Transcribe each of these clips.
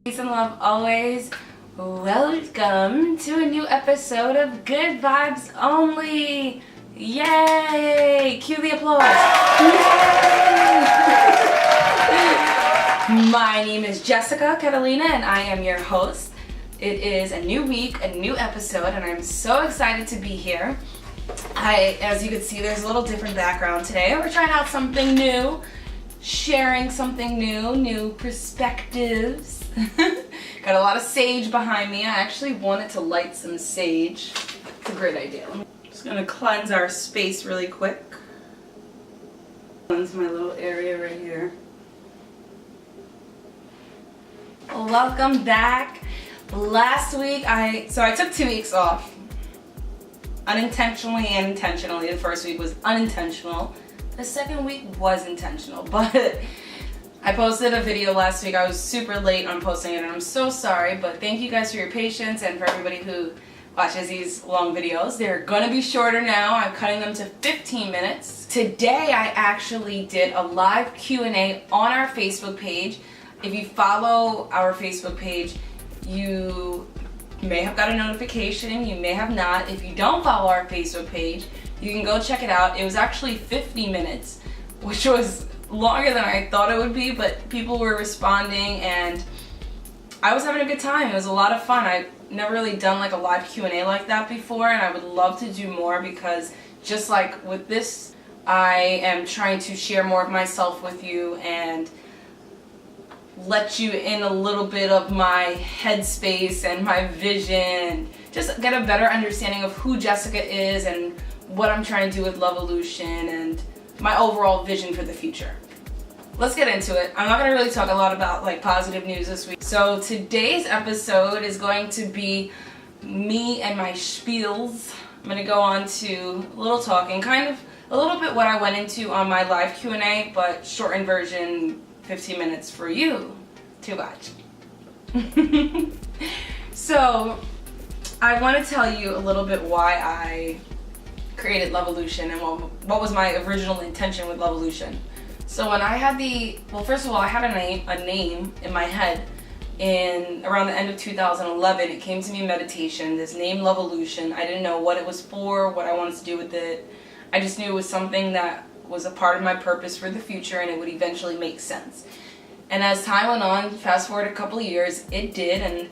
Peace and love always. Welcome to a new episode of Good Vibes Only. Yay! Cue the applause. Yay! My name is Jessica Catalina and I am your host. It is a new week, a new episode, and I'm so excited to be here. As you can see, there's a little different background today. We're trying out something new, sharing something new perspectives. Got a lot of sage behind me. I actually wanted to light some sage. It's a great idea. I'm just gonna cleanse our space really quick. Cleanse my little area right here. Welcome back. Last week I took 2 weeks off. Unintentionally and intentionally. The first week was unintentional. The second week was intentional, but I posted a video last week. I was super late on posting it and I'm so sorry, but thank you guys for your patience and for everybody who watches these long videos. They're gonna be shorter now. I'm cutting them to 15 minutes. Today I actually did a live Q&A on our Facebook page. If you follow our Facebook page, you may have got a notification, you may have not. If you don't follow our Facebook page, you can go check it out. It was actually 50 minutes, which was longer than I thought it would be, but people were responding and I was having a good time. It was a lot of fun. I've never really done like a live Q&A like that before, and I would love to do more because just like with this, I am trying to share more of myself with you and let you in a little bit of my headspace and my vision. Just get a better understanding of who Jessica is and what I'm trying to do with LovEvolution and my overall vision for the future. Let's get into it. I'm not going to really talk a lot about like positive news this week. So today's episode is going to be me and my spiels. I'm going to go on to a little talking, kind of a little bit what I went into on my live Q&A, but shortened version, 15 minutes for you to watch. So I want to tell you a little bit why I created LovEvolution and what was my original intention with LovEvolution. So when I had first of all, I had a name in my head around the end of 2011. It came to me in meditation, this name LovEvolution. I didn't know what it was for, what I wanted to do with it. I just knew it was something that was a part of my purpose for the future and it would eventually make sense. And as time went on, fast forward a couple of years, it did, and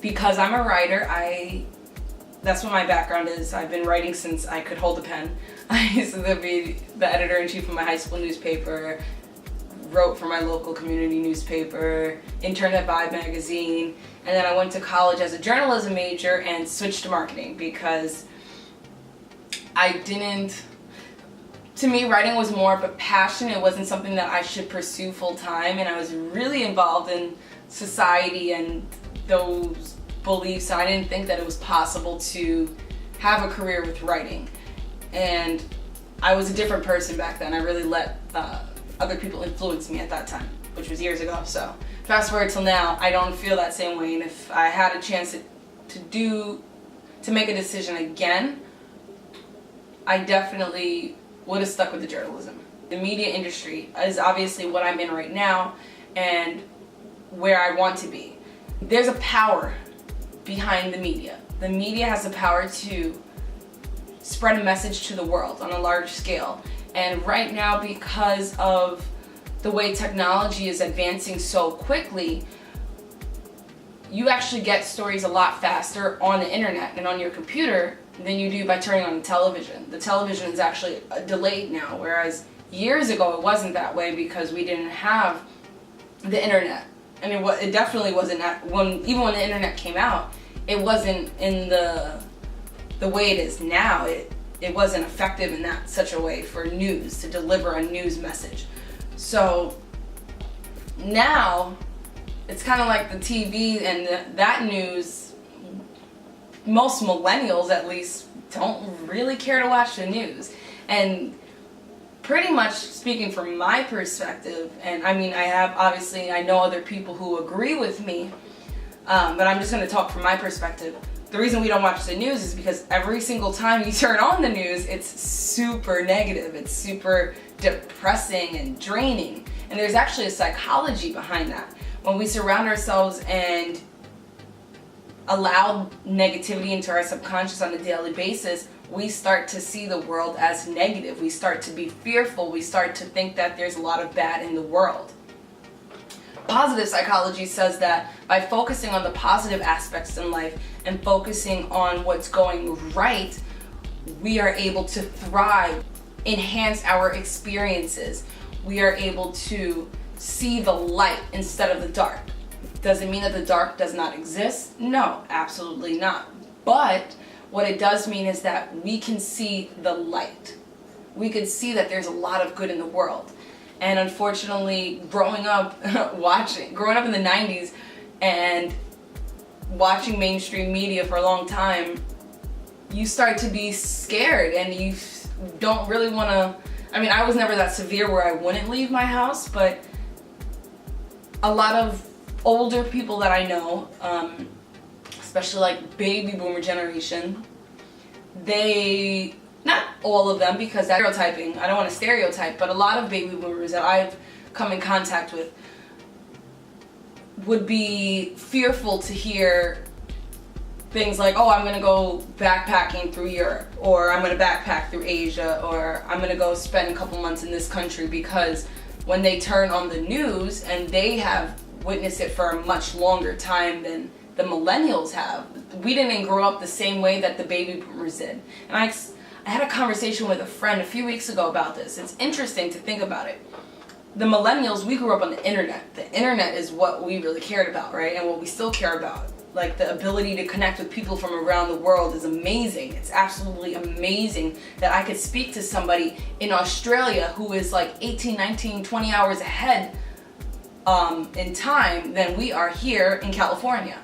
because I'm a writer, that's what my background is. I've been writing since I could hold a pen. I used to be the editor-in-chief of my high school newspaper, wrote for my local community newspaper, interned at Vibe magazine, and then I went to college as a journalism major and switched to marketing because to me, writing was more of a passion. It wasn't something that I should pursue full-time, and I was really involved in society and those beliefs, and I didn't think that it was possible to have a career with writing. And I was a different person back then. I really let other people influence me at that time, which was years ago. So fast forward till now, I don't feel that same way, and if I had a chance to make a decision again, I definitely would have stuck with the journalism. The media industry is obviously what I'm in right now and where I want to be. There's a power behind the media. The media has the power to spread a message to the world on a large scale. And right now, because of the way technology is advancing so quickly, you actually get stories a lot faster on the internet and on your computer than you do by turning on the television. The television is actually delayed now, whereas years ago it wasn't that way because we didn't have the internet. I mean, it definitely wasn't even when the internet came out, it wasn't in the way it is now. It wasn't effective in such a way for news, to deliver a news message. So now it's kind of like the TV and that news. Most millennials, at least, don't really care to watch the news. And pretty much speaking from my perspective, and I mean, I know other people who agree with me, but I'm just going to talk from my perspective. The reason we don't watch the news is because every single time you turn on the news, it's super negative, it's super depressing and draining. And there's actually a psychology behind that. When we surround ourselves and allow negativity into our subconscious on a daily basis, we start to see the world as negative. We start to be fearful. We start to think that there's a lot of bad in the world. Positive psychology says that by focusing on the positive aspects in life and focusing on what's going right, we are able to thrive, enhance our experiences. We are able to see the light instead of the dark. Does it mean that the dark does not exist? No, absolutely not. But what it does mean is that we can see the light. We can see that there's a lot of good in the world. And unfortunately, growing up in the 90s and watching mainstream media for a long time, you start to be scared and you don't really want to. I mean, I was never that severe where I wouldn't leave my house, but a lot of older people that I know, especially like baby boomer generation, they, not all of them because that's stereotyping, I don't want to stereotype, but a lot of baby boomers that I've come in contact with would be fearful to hear things like, oh, I'm going to go backpacking through Europe, or I'm going to backpack through Asia, or I'm going to go spend a couple months in this country, because when they turn on the news and they have witnessed it for a much longer time than the millennials have. We didn't grow up the same way that the baby boomers did. And I had a conversation with a friend a few weeks ago about this. It's interesting to think about it. The millennials, we grew up on the internet. The internet is what we really cared about, right? And what we still care about. Like, the ability to connect with people from around the world is amazing. It's absolutely amazing that I could speak to somebody in Australia who is like 18, 19, 20 hours ahead in time than we are here in California.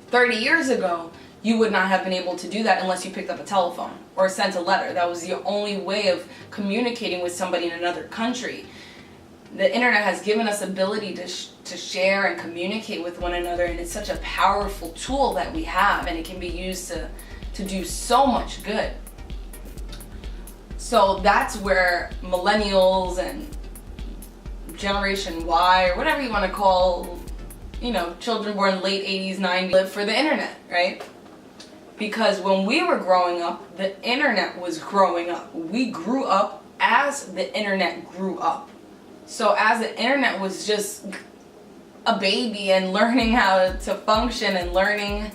30 years ago, you would not have been able to do that unless you picked up a telephone or sent a letter. That was the only way of communicating with somebody in another country. The internet has given us ability to share and communicate with one another, and it's such a powerful tool that we have, and it can be used to do so much good. So that's where millennials and Generation Y, or whatever you want to call, children born late 80s, 90s, live for the internet, right? Because when we were growing up, the internet was growing up. We grew up as the internet grew up. So as the internet was just a baby and learning how to function and learning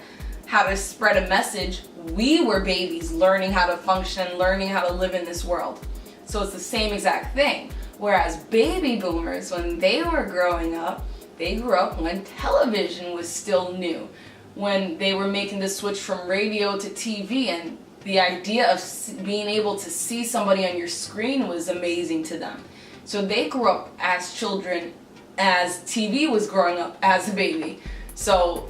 how to spread a message, we were babies learning how to function, learning how to live in this world. So it's the same exact thing. Whereas baby boomers, when they were growing up, they grew up when television was still new, when they were making the switch from radio to TV, and the idea of being able to see somebody on your screen was amazing to them. So they grew up as children as TV was growing up as a baby. So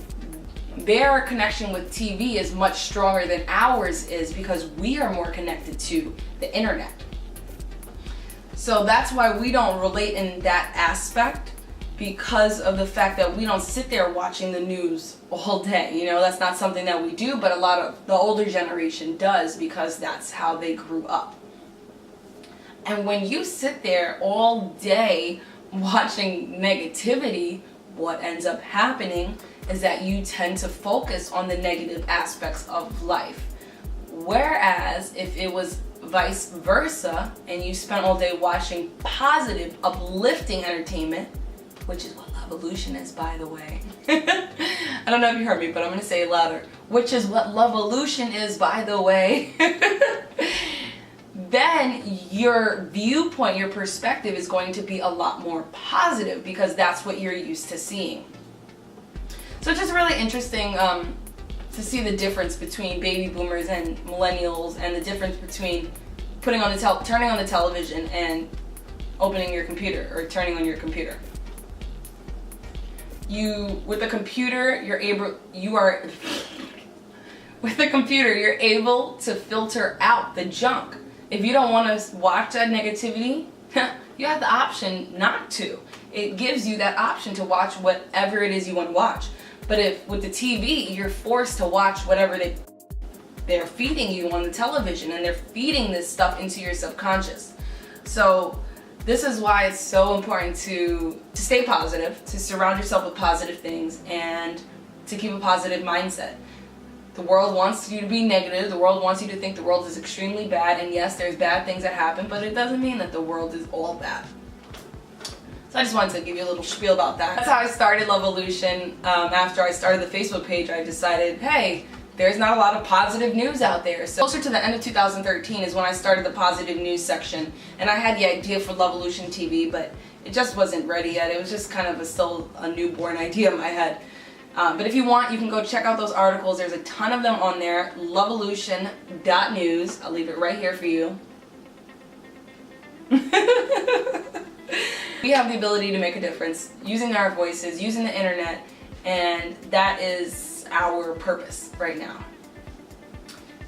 their connection with TV is much stronger than ours is, because we are more connected to the internet. So that's why we don't relate in that aspect, because of the fact that we don't sit there watching the news all day. That's not something that we do, but a lot of the older generation does, because that's how they grew up. And when you sit there all day watching negativity, what ends up happening is that you tend to focus on the negative aspects of life. Whereas if it was vice versa, and you spent all day watching positive, uplifting entertainment, which is what LovEvolution is, by the way. I don't know if you heard me, but I'm going to say it louder. Which is what LovEvolution is, by the way. Then your viewpoint, your perspective is going to be a lot more positive, because that's what you're used to seeing. So it's just really interesting to see the difference between baby boomers and millennials, and the difference between turning on the television and opening your computer, or turning on your computer. With the computer, you're able to filter out the junk. If you don't want to watch that negativity, you have the option not to. It gives you that option to watch whatever it is you want to watch. But if with the TV, you're forced to watch whatever they're feeding you on the television, and they're feeding this stuff into your subconscious. So This is why it's so important to stay positive, to surround yourself with positive things, and to keep a positive mindset. The world wants you to be negative. The world wants you to think the world is extremely bad. And yes, there's bad things that happen, but it doesn't mean that the world is all bad. So I just wanted to give you a little spiel about that. That's how I started LovEvolution. After I started the Facebook page, I decided, hey, there's not a lot of positive news out there. So closer to the end of 2013 is when I started the positive news section. And I had the idea for LovEvolution TV, but it just wasn't ready yet. It was just kind of still a newborn idea in my head. But if you want, you can go check out those articles. There's a ton of them on there. LovEvolution.news. I'll leave it right here for you. We have the ability to make a difference using our voices, using the internet, and that is our purpose right now.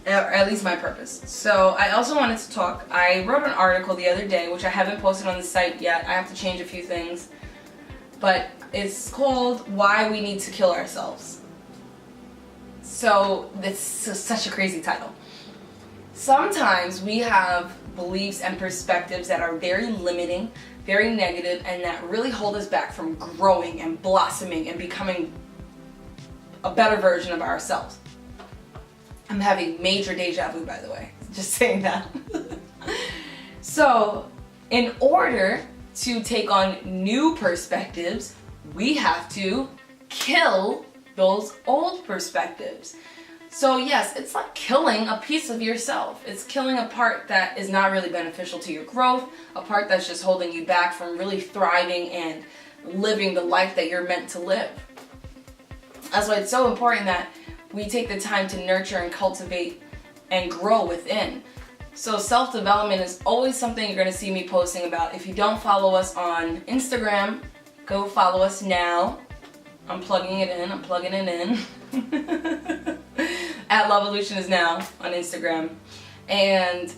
Or at least my purpose. So I also wanted to talk. I wrote an article the other day, which I haven't posted on the site yet. I have to change a few things. But it's called Why We Need to Kill Ourselves. So it's such a crazy title. Sometimes we have beliefs and perspectives that are very limiting, very negative, and that really hold us back from growing and blossoming and becoming a better version of ourselves. I'm having major deja vu, by the way, just saying that. So in order to take on new perspectives, we have to kill those old perspectives. So yes, it's like killing a piece of yourself. It's killing a part that is not really beneficial to your growth, a part that's just holding you back from really thriving and living the life that you're meant to live. That's why it's so important that we take the time to nurture and cultivate and grow within. So self-development is always something you're going to see me posting about. If you don't follow us on Instagram, go follow us now. I'm plugging it in. At LovEvolution is now on Instagram. And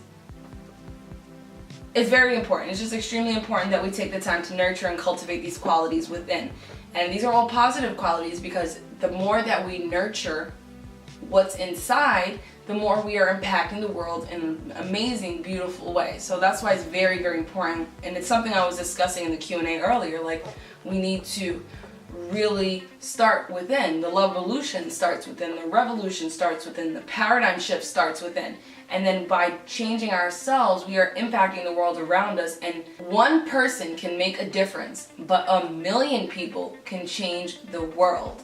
it's very important. It's just extremely important that we take the time to nurture and cultivate these qualities within. And these are all positive qualities, because the more that we nurture what's inside, the more we are impacting the world in an amazing, beautiful way. So that's why it's very, very important. And it's something I was discussing in the Q&A earlier. Like, we need to really start within. The LovEvolution starts within. The revolution starts within. The paradigm shift starts within. And then by changing ourselves, we are impacting the world around us. And one person can make a difference, but a million people can change the world.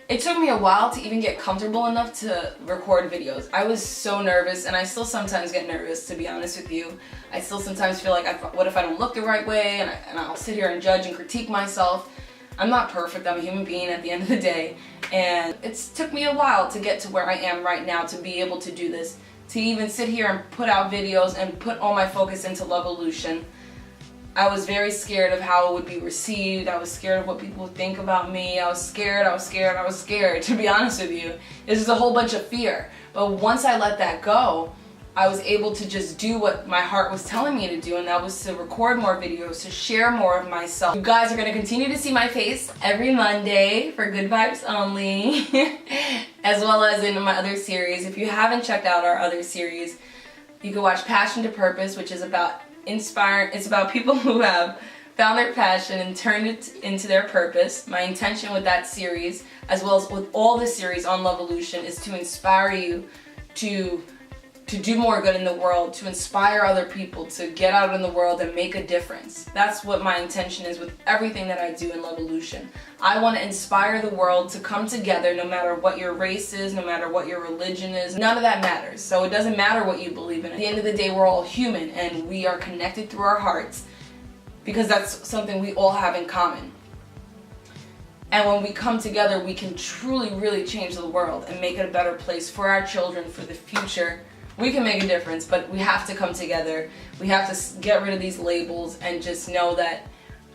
It took me a while to even get comfortable enough to record videos. I was so nervous, and I still sometimes get nervous, to be honest with you. I still sometimes feel like, what if I don't look the right way, and I'll sit here and judge and critique myself. I'm not perfect, I'm a human being at the end of the day, and it took me a while to get to where I am right now, to be able to do this, to even sit here and put out videos and put all my focus into LovEvolution. I was very scared of how it would be received. I was scared of what people would think about me. I was scared, to be honest with you. It was just a whole bunch of fear. But once I let that go, I was able to just do what my heart was telling me to do, and that was to record more videos, to share more of myself. You guys are going to continue to see my face every Monday for Good Vibes Only, as well as in my other series. If you haven't checked out our other series, you can watch Passion to Purpose, which is about it's about people who have found their passion and turned it into their purpose. My intention with that series, as well as with all the series on LovEvolution, is to inspire you to do more good in the world, to inspire other people, to get out in the world and make a difference. That's what my intention is with everything that I do in LovEvolution. I want to inspire the world to come together, no matter what your race is, no matter what your religion is. None of that matters. So it doesn't matter what you believe in. At the end of the day, we're all human, and we are connected through our hearts, because that's something we all have in common. And when we come together, we can truly, really change the world and make it a better place for our children, for the future. We can make a difference, but we have to come together. We have to get rid of these labels and just know that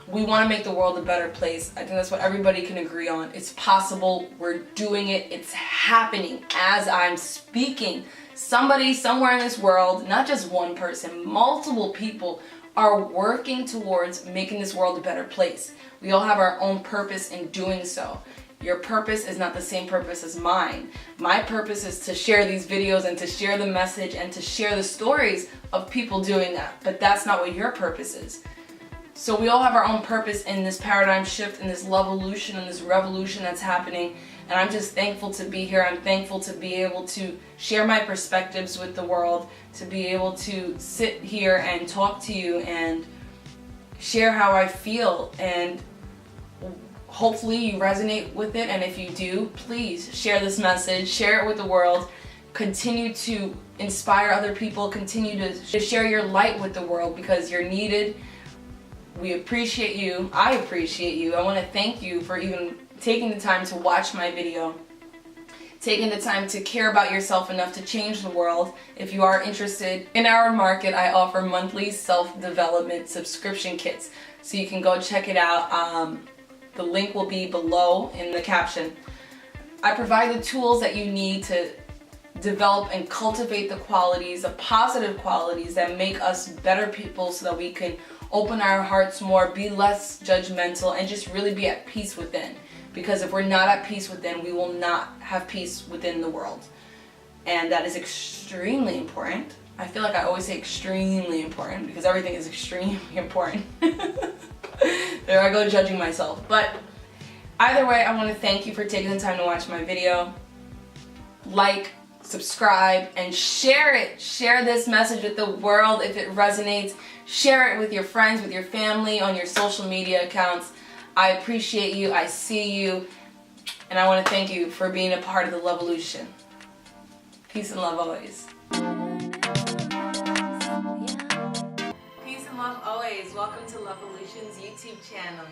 we want to make the world a better place. I think that's what everybody can agree on. It's possible. We're doing it. It's happening as I'm speaking. Somebody somewhere in this world, not just one person, multiple people are working towards making this world a better place. We all have our own purpose in doing so. Your purpose is not the same purpose as mine. My purpose is to share these videos and to share the message and to share the stories of people doing that. But that's not what your purpose is. So we all have our own purpose in this paradigm shift, in this LovEvolution, and this revolution that's happening. And I'm just thankful to be here. I'm thankful to be able to share my perspectives with the world, to be able to sit here and talk to you and share how I feel. And hopefully you resonate with it. And if you do, please share this message, share it with the world. Continue to inspire other people. Continue to share your light with the world because you're needed. We appreciate you. I appreciate you. I want to thank you for even taking the time to watch my video, taking the time to care about yourself enough to change the world. If you are interested in our market, I offer monthly self-development subscription kits. So you can go check it out. The link will be below in the caption. I provide the tools that you need to develop and cultivate the qualities, the positive qualities that make us better people so that we can open our hearts more, be less judgmental, and just really be at peace within. Because if we're not at peace within, we will not have peace within the world. And that is extremely important. I feel like I always say extremely important because everything is extremely important. There I go judging myself. But either way, I want to thank you for taking the time to watch my video. Like, subscribe, and share it. Share this message with the world if it resonates. Share it with your friends, with your family, on your social media accounts. I appreciate you. I see you. And I want to thank you for being a part of the LovEvolution. Peace and love always. Peace and love always. Welcome to LovEvolution's YouTube channel.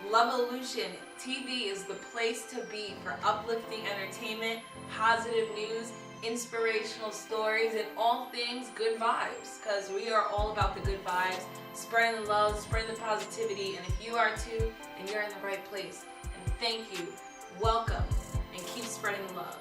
LovEvolution TV is the place to be for uplifting entertainment, positive news, inspirational stories, and all things good vibes, because we are all about the good vibes, spreading the love, spreading the positivity. And if you are too, then you're in the right place. And thank you, welcome, and keep spreading the love.